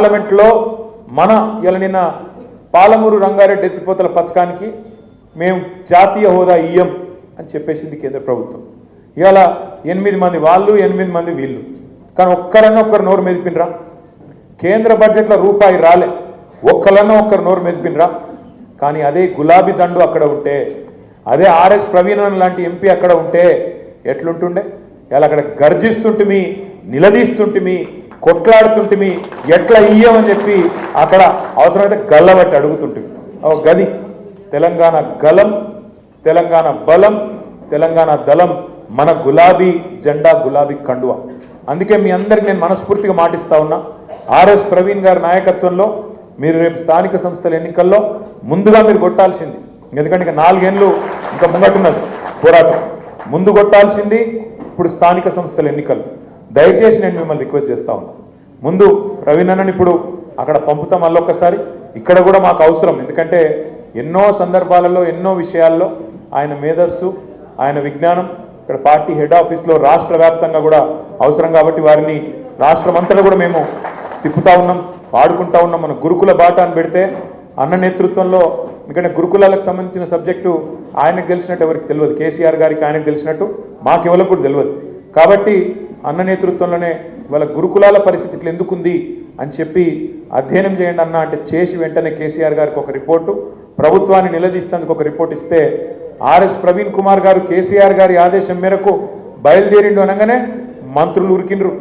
పార్లమెంట్లో మన నిన్న పాలమూరు రంగారెడ్డి ఎత్తిపోతల పథకానికి మేము జాతీయ హోదా ఇయ్యం అని చెప్పేసింది కేంద్ర ప్రభుత్వం. ఇవాళ 8 మంది వాళ్ళు 8 మంది వీళ్ళు, కానీ ఒక్కరన్నా ఒక్కరు నోరు మెదిపినరా? కేంద్ర బడ్జెట్లో రూపాయి రాలే, ఒక్కరన్నా ఒక్కరు నోరు మెదిపినరా? కానీ అదే గులాబీ దండు అక్కడ ఉంటే, అదే ఆర్ఎస్ ప్రవీణ్ లాంటి ఎంపీ అక్కడ ఉంటే ఎట్లుంటుండే? ఇలా అక్కడ గర్జిస్తుంటిమి, నిలదీస్తుంటిమి, కొట్లాడుతుంటిమి, ఎట్లా ఇయ్యమని చెప్పి అక్కడ అవసరమైతే గల్లబట్టి అడుగుతుంటిమి. ఓ గది తెలంగాణ గలం, తెలంగాణ బలం, తెలంగాణ దళం, మన గులాబీ జెండా, గులాబీ కండువా. అందుకే మీ అందరికి నేను మనస్ఫూర్తిగా మాటిస్తా ఉన్నా, ఆర్ఎస్ ప్రవీణ్ గారి నాయకత్వంలో మీరు రేపు స్థానిక సంస్థల ఎన్నికల్లో ముందుగా మీరు కొట్టాల్సింది. ఎందుకంటే ఇక 4 ఏళ్ళు ఇంకా ముంగట్టున్నది పోరాటం. ముందు కొట్టాల్సింది ఇప్పుడు స్థానిక సంస్థల ఎన్నికలు. దయచేసి నేను మిమ్మల్ని రిక్వెస్ట్ చేస్తా ఉన్నా, ముందు ప్రవీణ్ అన్నని ఇప్పుడు అక్కడ పంపుతాం మళ్ళొక్కసారి. ఇక్కడ కూడా మాకు అవసరం, ఎందుకంటే ఎన్నో సందర్భాలలో ఎన్నో విషయాల్లో ఆయన మేధస్సు, ఆయన విజ్ఞానం ఇక్కడ పార్టీ హెడ్ ఆఫీస్లో రాష్ట్ర వ్యాప్తంగా కూడా అవసరం. కాబట్టి వారిని రాష్ట్రమంతటా కూడా మేము తిప్పుతా ఉన్నాం, వాడుకుంటా ఉన్నాం. మన గురుకుల బాట అని పెడితే అన్న నేతృత్వంలో, ఎందుకంటే గురుకులాలకు సంబంధించిన సబ్జెక్టు ఆయనకు తెలిసినట్టు ఎవరికి తెలియదు, కేసీఆర్ గారికి ఆయనకు తెలిసినట్టు మాకెవరికి కూడా తెలియదు. కాబట్టి అన్న నేతృత్వంలోనే వాళ్ళ గురుకులాల పరిస్థితి ఇట్లా ఎందుకుంది అని చెప్పి అధ్యయనం చేయండి అన్న అంటే చేసి వెంటనే కేసీఆర్ గారికి ఒక రిపోర్టు, ప్రభుత్వాన్ని నిలదీస్తేందుకు ఒక రిపోర్ట్ ఇస్తే ఆర్ఎస్ ప్రవీణ్ కుమార్ గారు కేసీఆర్ గారి ఆదేశం మేరకు బయలుదేరిండు అనగానే మంత్రులు ఉరికిండ్రు,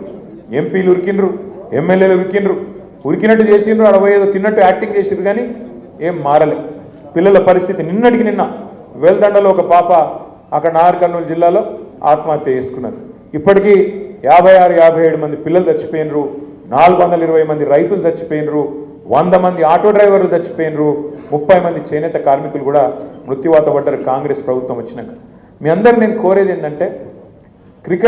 ఎంపీలు ఉరికిండ్రు, ఎమ్మెల్యేలు ఉరికిండ్రు, ఉరికినట్టు చేసిండ్రు, అడవయేదో తిన్నట్టు యాక్టింగ్ చేసిండ్రు, కానీ ఏం మారలే. పిల్లల పరిస్థితి నిన్నటికి నిన్న వెల్దండలో ఒక పాప అక్కడ నాగర్ కర్నూలు జిల్లాలో ఆత్మహత్య చేసుకున్నది. ఇప్పటికీ 56-57 మంది పిల్లలు చచ్చిపోయినరు, 420 మంది రైతులు చచ్చిపోయినరు, 100 మంది ఆటో డ్రైవర్లు చచ్చిపోయినరు, 30 మంది చేనేత కార్మికులు కూడా మృత్యువాత పడ్డారు కాంగ్రెస్ ప్రభుత్వం వచ్చినాక. మీ అందరు నేను కోరేది ఏంటంటే, క్రికెట్